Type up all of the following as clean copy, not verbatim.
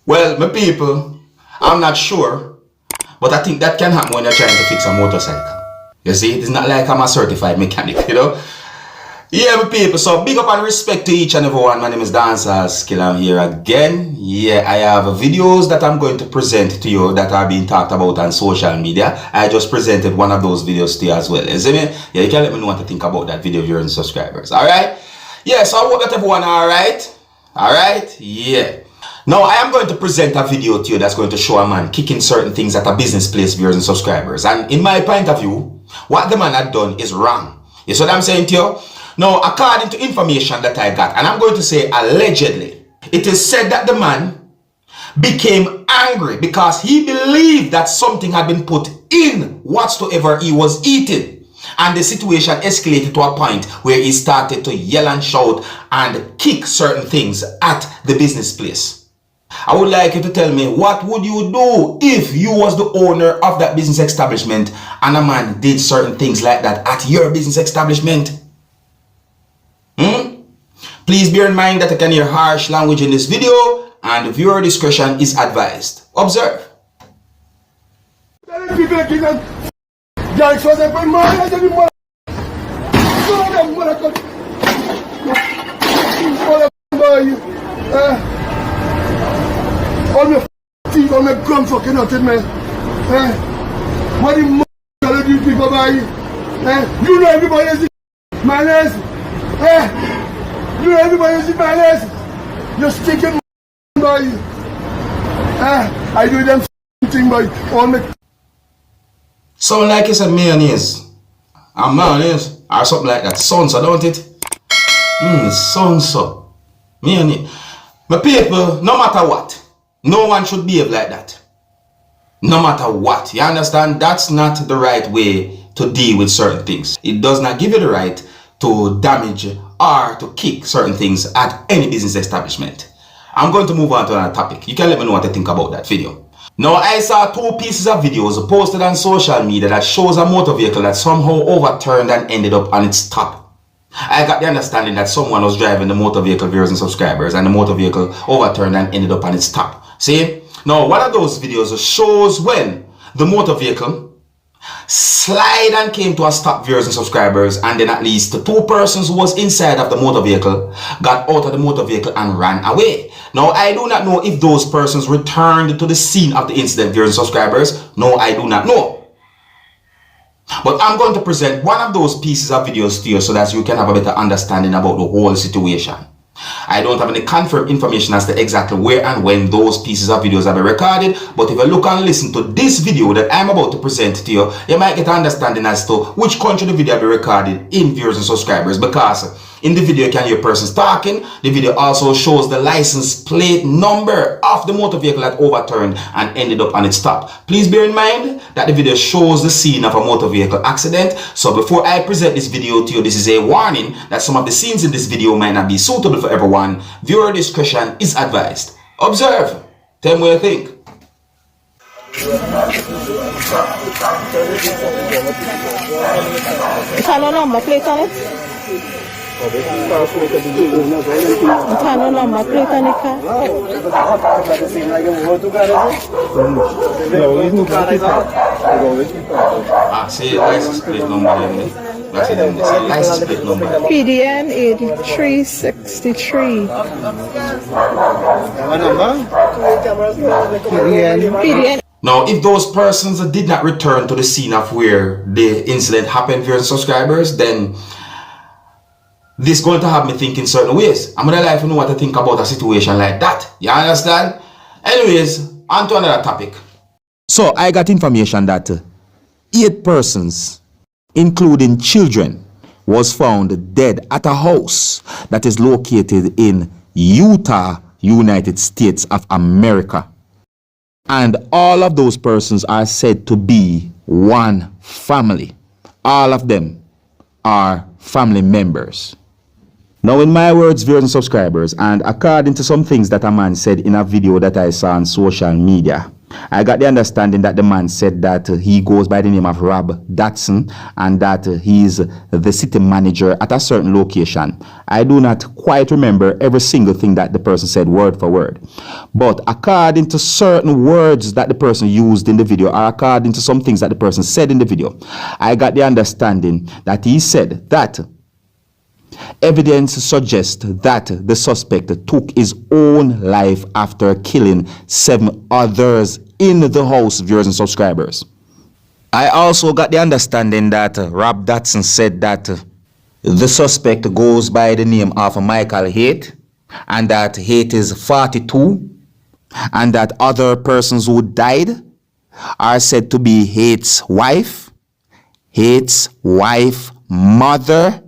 Well, my people, I'm not sure, but I think that can happen when you're trying to fix a motorcycle. You see, it's not like I'm a certified mechanic, you know. Yeah, my people, so big up and respect to each and every one. My name is Dancehall Skilla. I'm here again. Yeah, I have videos that I'm going to present to you that are being talked about on social media. I just presented one of those videos to you as well. You see me? Yeah, you can let me know what to think about that video, viewers and subscribers. Alright? Yeah, so I hope that everyone alright. Alright? Yeah. Now, I am going to present a video to you that's going to show a man kicking certain things at a business place, viewers and subscribers. And in my point of view, what the man had done is wrong. You see what I'm saying to you? Now, according to information that I got, and I'm going to say allegedly, it is said that the man became angry because he believed that something had been put in whatsoever he was eating. And the situation escalated to a point where he started to yell and shout and kick certain things at the business place. I would like you to tell me, what would you do if you was the owner of that business establishment and a man did certain things like that at your business establishment? Please bear in mind that I can hear harsh language in this video and viewer discretion is advised. Observe. All my teeth, all my gums fucking out in me. What the m***** do people buy? You know everybody is mayonnaise. You know everybody is mayonnaise. You're sticking boy. I do them thing boy. All my Sound like it's a mayonnaise. A mayonnaise or something like that. Sounds so, don't it? It sounds so. Mayonnaise. My people, no matter what, no one should behave like that. No matter what. You understand? That's not the right way to deal with certain things. It does not give you the right to damage or to kick certain things at any business establishment. I'm going to move on to another topic. You can let me know what you think about that video. Now, I saw two pieces of videos posted on social media that shows a motor vehicle that somehow overturned and ended up on its top. I got the understanding that someone was driving the motor vehicle, viewers and subscribers, and the motor vehicle overturned and ended up on its top. See? Now, one of those videos shows when the motor vehicle slide and came to a stop, viewers and subscribers, and then at least the two persons who was inside of the motor vehicle got out of the motor vehicle and ran away. Now, I do not know if those persons returned to the scene of the incident, viewers and subscribers. No, I do not know. But I'm going to present one of those pieces of videos to you so that you can have a better understanding about the whole situation. I don't have any confirmed information as to exactly where and when those pieces of videos have been recorded, but if you look and listen to this video that I'm about to present to you, you might get an understanding as to which country the video will be recorded in, viewers and subscribers, because in the video you can hear persons talking. The video also shows the license plate number of the motor vehicle that overturned and ended up on its top. Please bear in mind that the video shows the scene of a motor vehicle accident. So before I present this video to you, this is a warning that some of the scenes in this video might not be suitable for everyone. Viewer discretion is advised. Observe. Tell me what you think. Turn on number plate on it. Turn on number plate on the car. See license plate number then. License plate number. PDN 8363. PDN. Now, if those persons did not return to the scene of where the incident happened, viewers and subscribers, then this is going to have me think in certain ways. I'm going to like to know what to think about a situation like that. You understand? Anyways, on to another topic. So, I got information that 8 persons, including children, was found dead at a house that is located in Utah, United States of America. And all of those persons are said to be one family. All of them are family members. Now, in my words, viewers and subscribers, and according to some things that a man said in a video that I saw on social media, I got the understanding that the man said that he goes by the name of Rob Datson and that he's the city manager at a certain location. I do not quite remember every single thing that the person said word for word. But according to certain words that the person used in the video, or according to some things that the person said in the video, I got the understanding that he said that evidence suggests that the suspect took his own life after killing 7 others in the house, viewers and subscribers. I also got the understanding that Rob Datson said that the suspect goes by the name of Michael Haight and that Haight is 42 and that other persons who died are said to be Haight's wife, mother,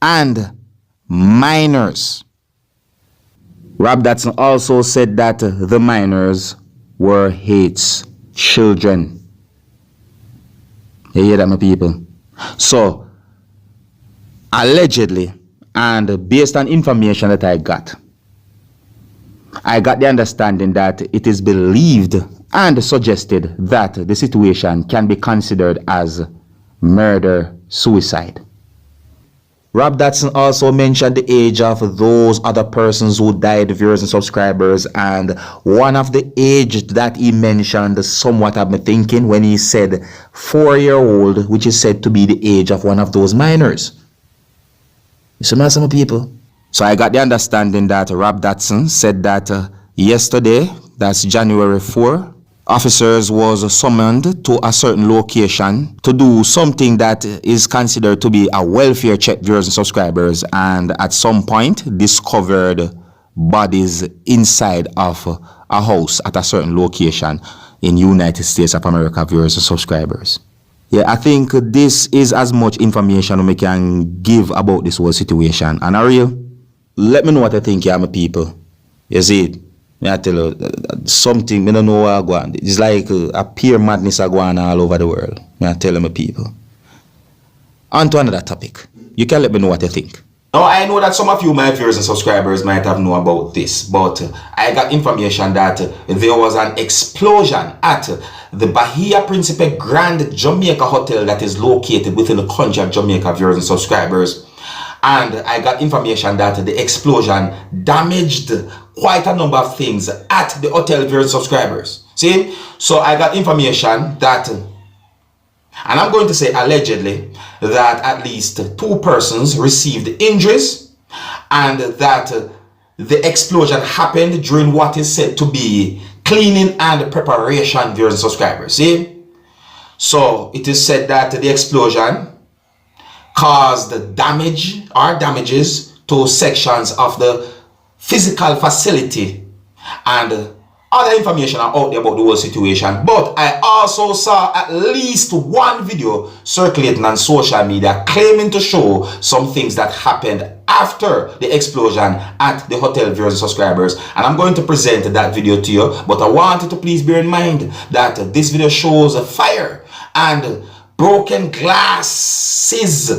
and minors. Rob Datson also said that the minors were Haight's children. You hear that, my people? So, allegedly, and based on information that I got the understanding that it is believed and suggested that the situation can be considered as murder-suicide. Rob Datson also mentioned the age of those other persons who died, viewers and subscribers, and one of the age that he mentioned somewhat had me thinking when he said 4-year-old, which is said to be the age of one of those minors. You see, some people. So I got the understanding that Rob Datson said that yesterday, that's January 4, officers was summoned to a certain location to do something that is considered to be a welfare check, viewers and subscribers, and at some point discovered bodies inside of a house at a certain location in United States of America, viewers and subscribers. Yeah, I think this is as much information we can give about this whole situation. And Ariel, let me know what I think, yeah, my people. You see it? I tell you, something, I don't know what going on. It's like a pure madness going on all over the world. I tell you, my people. On to another topic. You can let me know what you think. Now, I know that some of you, my viewers and subscribers, might have known about this, but I got information that there was an explosion at the Bahia Principe Grand Jamaica Hotel that is located within the country of Jamaica, viewers and subscribers. And I got information that the explosion damaged quite a number of things at the hotel, viewers and subscribers. See? So I got information that, and I'm going to say allegedly, that at least 2 persons received injuries and that the explosion happened during what is said to be cleaning and preparation, viewers and subscribers. See? So it is said that the explosion caused damage or damages to sections of the physical facility, and other information are out there about the whole situation. But I also saw at least one video circulating on social media claiming to show some things that happened after the explosion at the hotel, viewers and subscribers, and I'm going to present that video to you. But I want you to please bear in mind that this video shows a fire and broken glasses,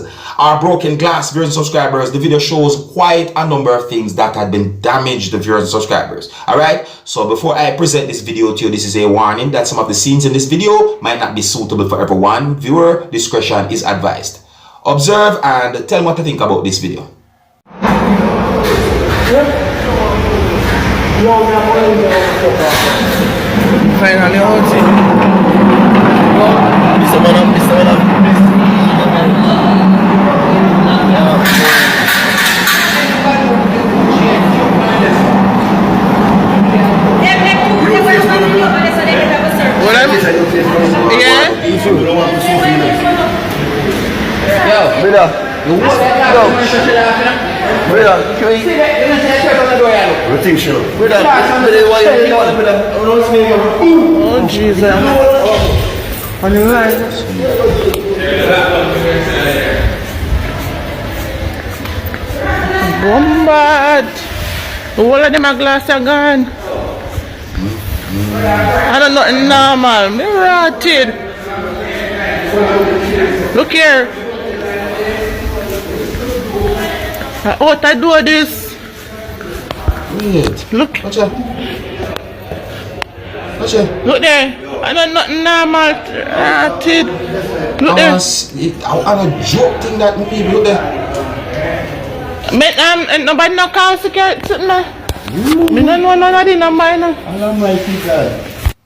broken glass, viewers and subscribers. The video shows quite a number of things that had been damaged, the viewers and subscribers. Alright, so before I present this video to you, this is a warning that some of the scenes in this video might not be suitable for everyone. Viewer discretion is advised. Observe and tell me what you think about this video. Finally, oh, Jesus. On your line. Bombard. All of them are glass are gone. I don't know, normal. Me rotted. Look here. What I do this? Wait. Look. Watch out. Watch it. Look there. I don't nothing normal. Tid. Look there. I'm a joke thing that my people. Look there. But nobody no call security sitting there. Me no know none of the number now.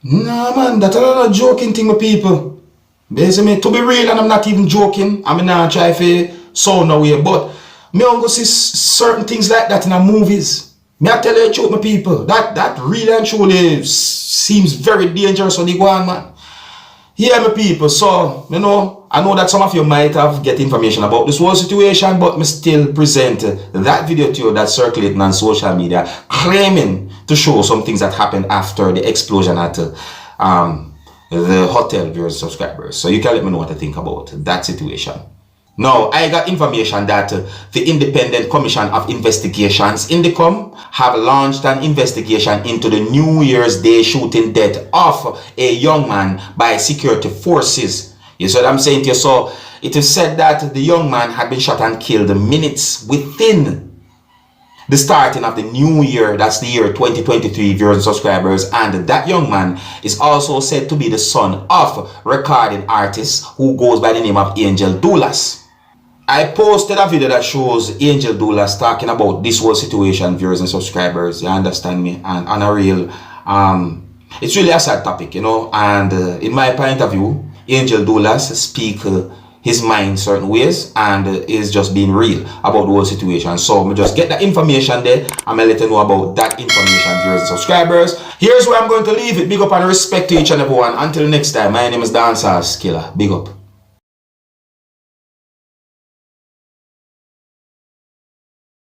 Nah man, that's not a joking thing my people. Basically, to be real, and I'm not even joking. I mean, I try to sound no way, but me don't go see certain things like that in the movies. Me I tell you the truth, my people. That really and truly seems very dangerous when they go on, man. Yeah, my people. So, you know, I know that some of you might have get information about this whole situation, but me still present that video to you that's circulating on social media, claiming to show some things that happened after the explosion at the hotel viewers subscribers. So you can let me know what I think about that situation. Now, I got information that the Independent Commission of Investigations, INDECOM, have launched an investigation into the New Year's Day shooting death of a young man by security forces. You see what I'm saying to you? So, it is said that the young man had been shot and killed minutes within the starting of the new year, that's the year 2023, viewers and subscribers, and that young man is also said to be the son of recording artist who goes by the name of Angel Doulas. I posted a video that shows Angel Doulas talking about this whole situation, viewers and subscribers, you understand me, and on a real, it's really a sad topic, you know, and in my point of view, Angel Doulas speak his mind certain ways and is just being real about the whole situation. So me just get that information there and I'll let you know about that information, viewers and subscribers. Here's where I'm going to leave it. Big up and respect to each and everyone. Until next time, my name is Dancehall Skilla. Big up.